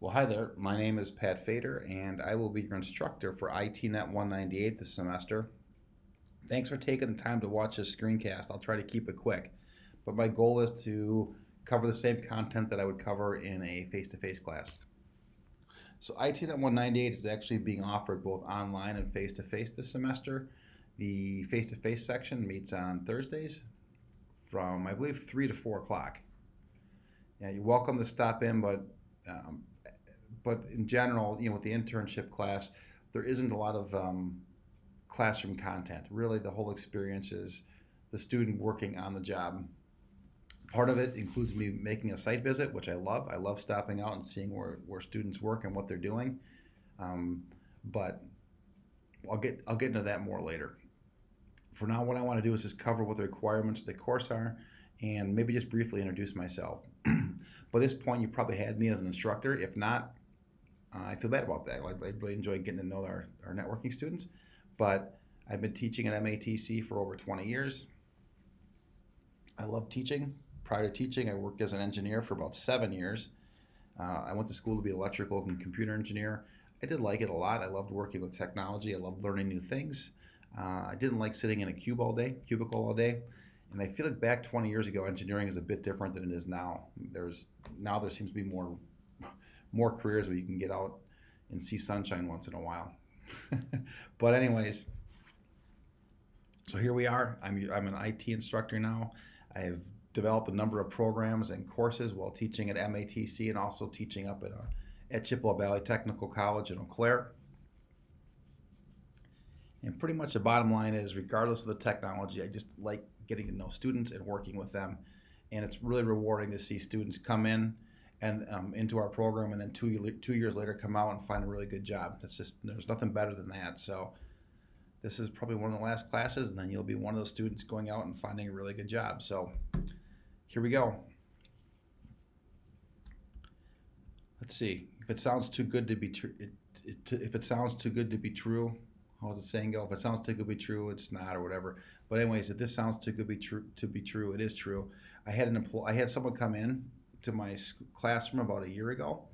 Well, hi there. My name is Pat Fader, and I will be your instructor for ITNET 198 this semester. Thanks for taking the time to watch this screencast. I'll try to keep it quick, but my goal is to cover the same content that I would cover in a face-to-face class. So ITNET 198 is actually being offered both online and face-to-face this semester. The face-to-face section meets on Thursdays from, I believe, 3 to 4 o'clock. Yeah, you're welcome to stop in, um, but in general, with the internship class, there isn't a lot of classroom content. Really, the whole experience is the student working on the job. Part of it includes me making a site visit, which I love. I love stopping out and seeing where students work and what they're doing. But I'll get into that more later. For now, what I want to do is just cover what the requirements of the course are and maybe just briefly introduce myself. By this point, you probably had me as an instructor. If not, I feel bad about that. I really enjoy getting to know our networking students. But I've been teaching at MATC for over 20 years. I love teaching. Prior to teaching, I worked as an engineer for about 7 years. I went to school to be an electrical and computer engineer. I did like it a lot. I loved working with technology. I loved learning new things. I didn't like sitting in a cubicle all day. And I feel like back 20 years ago, engineering is a bit different than it is now. There seems to be more careers where you can get out and see sunshine once in a while. But anyways, so here we are. I'm an IT instructor now. I've developed a number of programs and courses while teaching at MATC and also teaching up at Chippewa Valley Technical College in Eau Claire. And pretty much the bottom line is, regardless of the technology, I just like getting to know students and working with them. And it's really rewarding to see students come in and into our program, and then 2 years later come out and find a really good job. There's nothing better than that. So this is probably one of the last classes, and then you'll be one of those students going out and finding a really good job. So here we go. Let's see. If it sounds too good to be true, if it sounds too good to be true, how's the saying go? If it sounds too good to be true, it's not, or whatever. But anyways, if this sounds too good to be true, it is true. I had someone come in to my classroom about a year ago,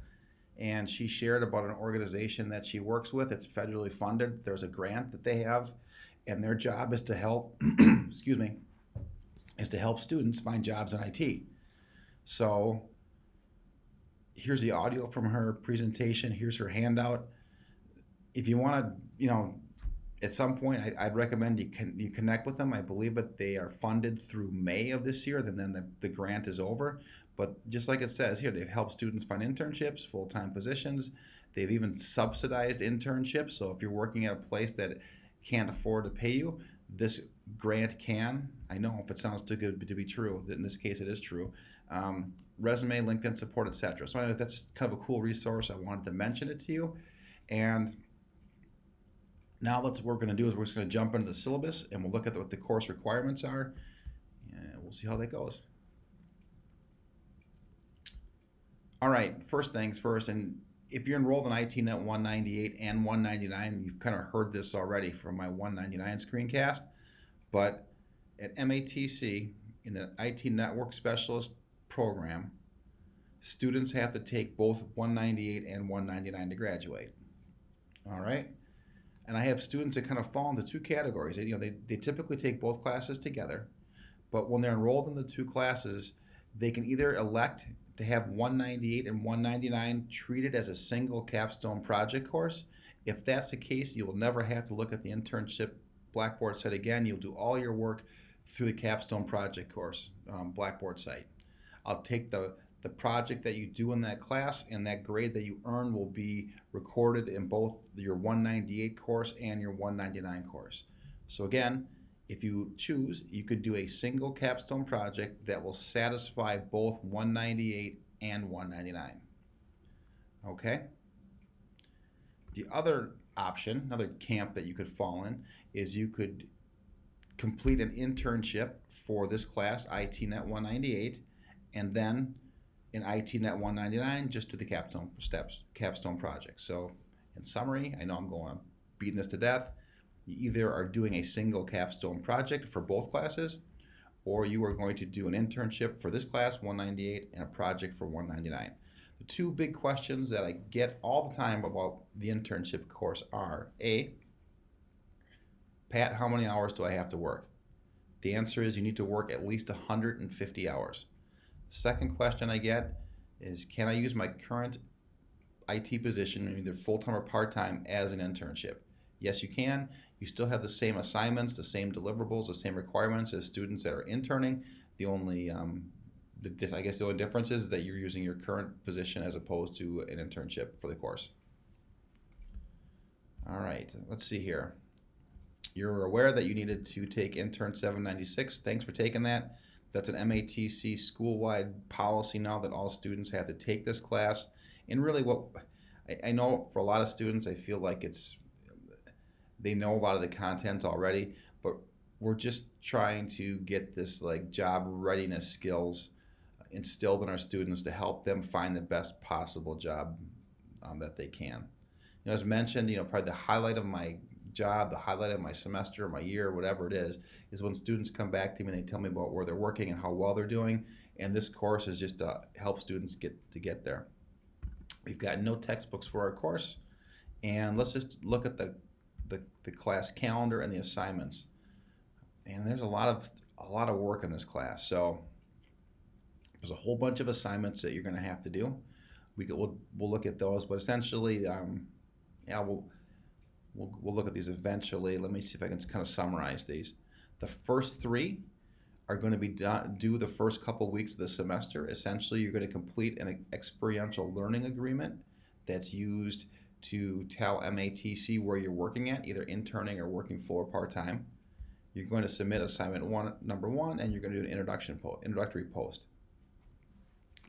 and she shared about an organization that she works with. It's federally funded. There's a grant that they have, and their job is to help excuse me, is to help students find jobs in IT. So here's the audio from her presentation. Here's her handout. If you want to, at some point, I'd recommend you connect with them. I believe that they are funded through May of this year, then the grant is over. But just like it says here, they've helped students find internships, full-time positions. They've even subsidized internships. So if you're working at a place that can't afford to pay you, this grant can. I know if it sounds too good to be true, in this case it is true. Resume, LinkedIn support, etc. So anyway, that's kind of a cool resource. I wanted to mention it to you. And now what we're going to do is we're just going to jump into the syllabus, and we'll look at what the course requirements are, and we'll see how that goes. All right, first things first, and if you're enrolled in ITNET 198 and 199, you've kind of heard this already from my 199 screencast, but at MATC, in the IT Network Specialist program, students have to take both 198 and 199 to graduate. All right? And I have students that kind of fall into two categories. They typically take both classes together, but when they're enrolled in the two classes, they can either elect to have 198 and 199 treated as a single capstone project course. If that's the case, you will never have to look at the internship Blackboard site again. You'll do all your work through the capstone project course Blackboard site. I'll take the project that you do in that class, and that grade that you earn will be recorded in both your 198 course and your 199 course. So again, if you choose, you could do a single capstone project that will satisfy both 198 and 199. Okay? The other option, another camp that you could fall in, is you could complete an internship for this class, ITNET 198, and then in ITNET 199, just do the capstone project. So in summary, I know I'm beating this to death. You either are doing a single capstone project for both classes, or you are going to do an internship for this class, 198, and a project for 199. The two big questions that I get all the time about the internship course are A, Pat, how many hours do I have to work? The answer is you need to work at least 150 hours. Second question I get is, can I use my current IT position, either full-time or part-time, as an internship? Yes, you can. You still have the same assignments, the same deliverables, the same requirements as students that are interning. The only, I guess the only difference is that you're using your current position as opposed to an internship for the course. All right, let's see here. You're aware that you needed to take Intern 796. Thanks for taking that. That's an MATC school-wide policy now that all students have to take this class. And really what I know for a lot of students, I feel like they know a lot of the content already, but we're just trying to get this like job readiness skills instilled in our students to help them find the best possible job that they can. As mentioned, probably the highlight of my job, the highlight of my semester, my year, whatever it is when students come back to me and they tell me about where they're working and how well they're doing. And this course is just to help students get there. We've got no textbooks for our course, and let's just look at the class calendar and the assignments. And there's a lot of work in this class. So there's a whole bunch of assignments that you're going to have to do. We'll look at those, but essentially, we'll look at these eventually. Let me see if I can kind of summarize these. The first three are going to be due the first couple weeks of the semester. Essentially, you're going to complete an experiential learning agreement that's used to tell MATC where you're working at, either interning or working full or part-time. You're going to submit assignment number one, and you're going to do an introductory post.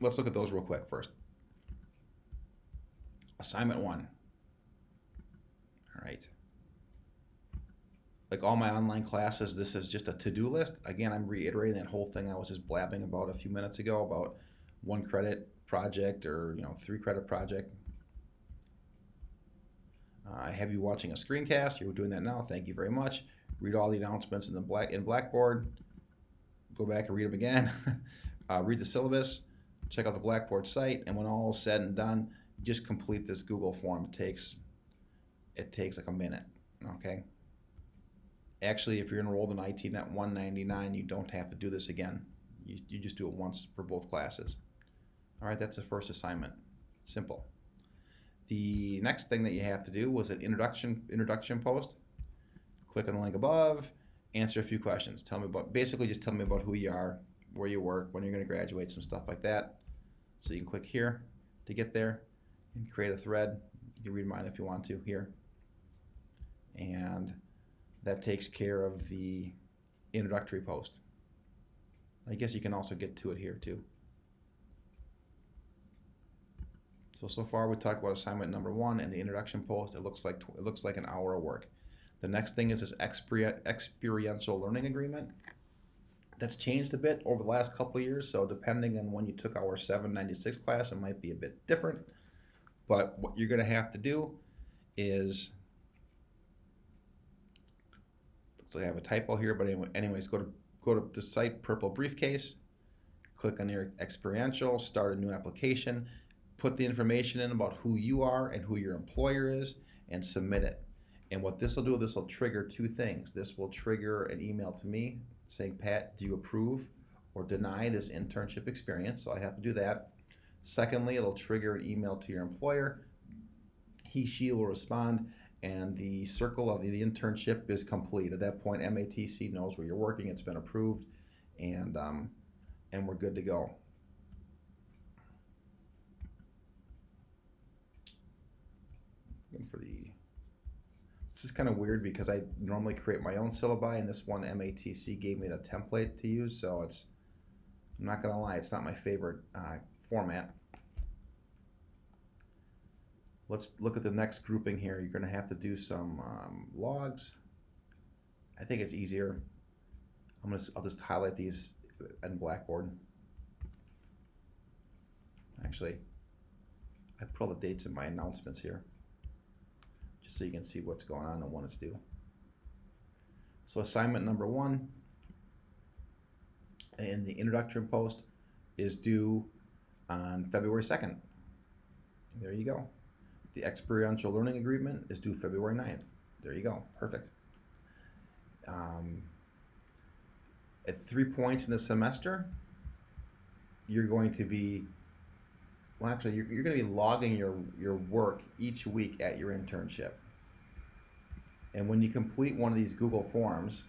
Let's look at those real quick first. Assignment one. All right. Like all my online classes, this is just a to-do list. Again, I'm reiterating that whole thing I was just blabbing about a few minutes ago about 1 credit project or 3 credit project. I have you watching a screencast. You're doing that now. Thank you very much. Read all the announcements in Blackboard. Go back and read them again. Read the syllabus. Check out the Blackboard site. And when all is said and done, just complete this Google form. It takes like a minute. Okay. Actually, if you're enrolled in ITNET 199, you don't have to do this again. You just do it once for both classes. All right, that's the first assignment. Simple. The next thing that you have to do was an introduction post. Click on the link above, answer a few questions. Basically just tell me about who you are, where you work, when you're going to graduate, some stuff like that. So you can click here to get there and create a thread. You can read mine if you want to here. And that takes care of the introductory post. I guess you can also get to it here too. So far we talked about assignment number one and the introduction post. It looks like an hour of work. The next thing is this experiential learning agreement. That's changed a bit over the last couple of years, so depending on when you took our 796 class, it might be a bit different. But what you're going to have to do is, looks like I have a typo here, but anyways, go to the site, Purple Briefcase, click on your experiential, start a new application, put the information in about who you are and who your employer is, and submit it. And what this will do, this will trigger two things. This will trigger an email to me saying, Pat, do you approve or deny this internship experience? So I have to do that. Secondly, it'll trigger an email to your employer. She will respond, and the circle of the internship is complete. At that point, MATC knows where you're working. It's been approved, and we're good to go. This is kind of weird because I normally create my own syllabi, and this one MATC gave me the template to use, so I'm not going to lie, it's not my favorite format. Let's look at the next grouping here. You're going to have to do some logs. I think it's easier. I'll just highlight these in Blackboard. Actually, I put all the dates in my announcements here, just so you can see what's going on and when it's due. So assignment number one in the introductory post is due on February 2nd. There you go. The experiential learning agreement is due February 9th. There you go. Perfect. At 3 points in the semester, you're going to be, well, actually, you're going to be logging your work each week at your internship. And when you complete one of these Google Forms,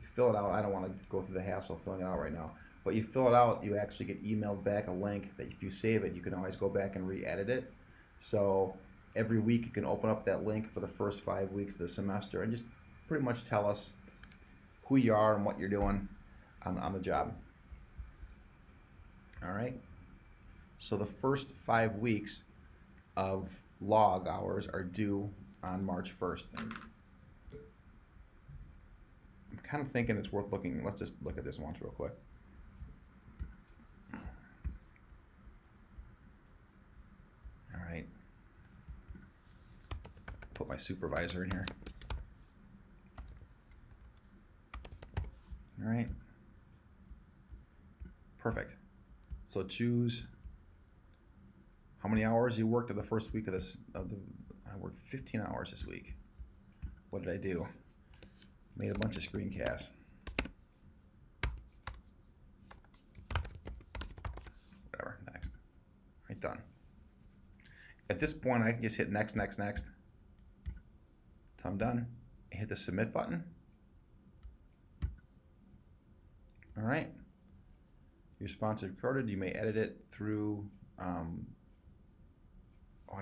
you fill it out. I don't want to go through the hassle of filling it out right now. But you fill it out, you actually get emailed back a link that if you save it, you can always go back and re-edit it. So every week you can open up that link for the first 5 weeks of the semester and just pretty much tell us who you are and what you're doing on the job. All right. So the first 5 weeks of log hours are due on March 1st. I'm kind of thinking it's worth looking. Let's just look at this once real quick. All right. Put my supervisor in here. All right. Perfect. So choose how many hours you worked in the first week of this. I worked 15 hours this week. What did I do? Made a bunch of screencasts. Whatever. Next. All right, done. At this point, I can just hit next, next, next. Till I'm done. And hit the submit button. All right. Your sponsor recorded. You may edit it through. I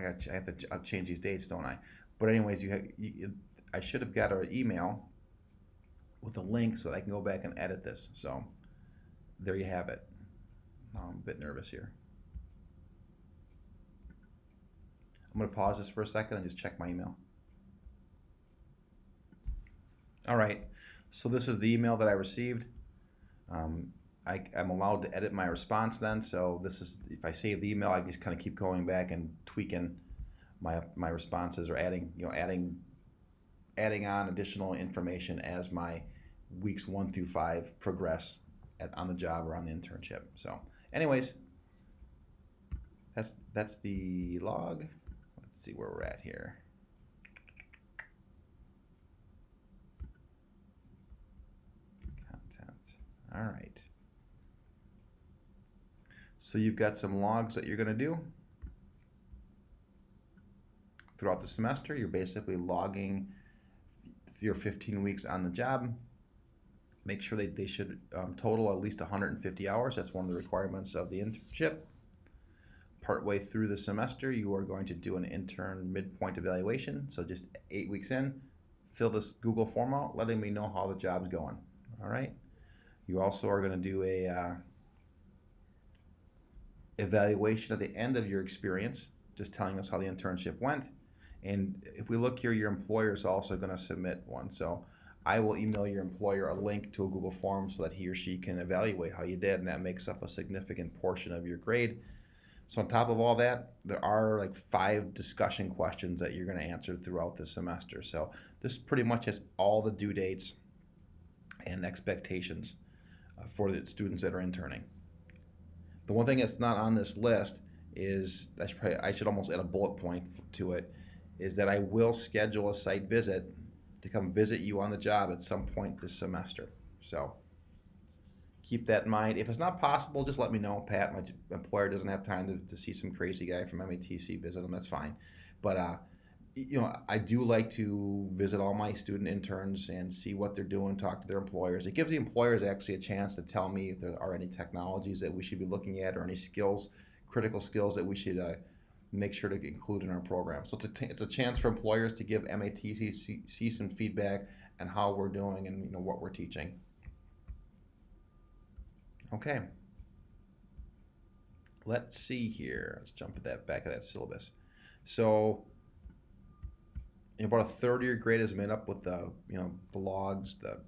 have to change these dates, don't I? But anyways, I should have got an email with a link so that I can go back and edit this. So there you have it. Now I'm a bit nervous here. I'm going to pause this for a second and just check my email. All right. So this is the email that I received. I'm allowed to edit my response then, so this is, if I save the email, I just kind of keep going back and tweaking my responses or adding on additional information as my weeks 1 through 5 progress on the job or on the internship. So anyways, that's the log. Let's see where we're at here. Content. All right. So you've got some logs that you're going to do throughout the semester. You're basically logging your 15 weeks on the job. Make sure they should total at least 150 hours. That's one of the requirements of the internship. Partway through the semester, you are going to do an intern midpoint evaluation. So just 8 weeks in, fill this Google form out, letting me know how the job's going. All right. You also are going to do a evaluation at the end of your experience, just telling us how the internship went. And if we look here, your employer is also going to submit one. So I will email your employer a link to a Google form so that he or she can evaluate how you did, and that makes up a significant portion of your grade. So on top of all that, there are like 5 discussion questions that you're going to answer throughout the semester. So this pretty much has all the due dates and expectations for the students that are interning. The one thing that's not on this list is, I should almost add a bullet point to it, is that I will schedule a site visit to come visit you on the job at some point this semester. So keep that in mind. If it's not possible, just let me know. Pat, my employer, doesn't have time to see some crazy guy from MATC visit him. That's fine. But I do like to visit all my student interns and see what they're doing, talk to their employers. It gives the employers actually a chance to tell me if there are any technologies that we should be looking at or any skills, critical skills that we should make sure to include in our program. So it's a chance for employers to give MATC some feedback on how we're doing and what we're teaching. Okay. Let's see here. Let's jump at that back of that syllabus. So about a third of your grade is made up with the logs, the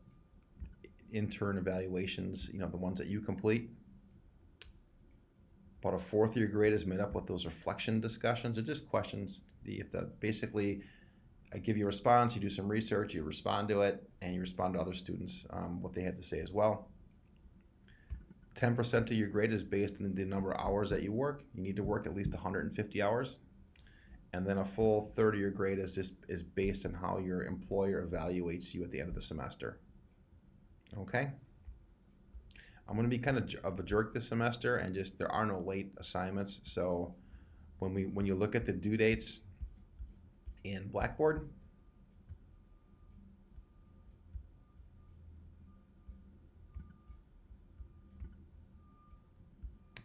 intern evaluations, the ones that you complete. About a fourth of your grade is made up with those reflection discussions. They're just questions. Basically, I give you a response, you do some research, you respond to it, and you respond to other students what they had to say as well. 10% of your grade is based on the number of hours that you work. You need to work at least 150 hours. And then a full third of your grade is based on how your employer evaluates you at the end of the semester. Okay? I'm going to be kind of a jerk this semester, and just there are no late assignments. So when you look at the due dates in Blackboard,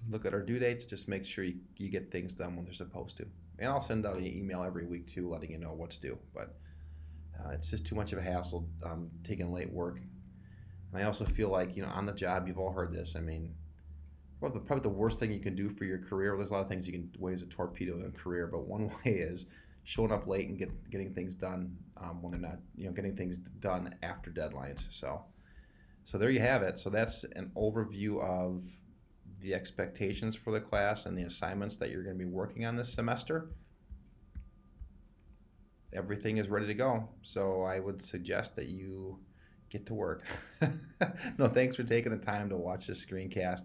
look at our due dates, just make sure you get things done when they're supposed to. And I'll send out an email every week too, letting you know what's due. But it's just too much of a hassle taking late work. And I also feel like, on the job, you've all heard this. I mean, probably the worst thing you can do for your career. There's a lot of ways to torpedo a career, but one way is showing up late and getting things done when they're not, getting things done after deadlines. So there you have it. So that's an overview of the expectations for the class and the assignments that you're going to be working on this semester. Everything is ready to go. So I would suggest that you get to work. No, thanks for taking the time to watch this screencast.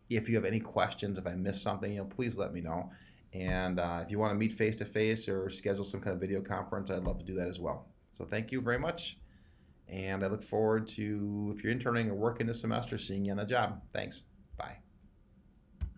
If you have any questions, if I missed something, please let me know. And if you want to meet face-to-face or schedule some kind of video conference, I'd love to do that as well. So thank you very much. And I look forward to, if you're interning or working this semester, seeing you on the job. Thanks. Bye.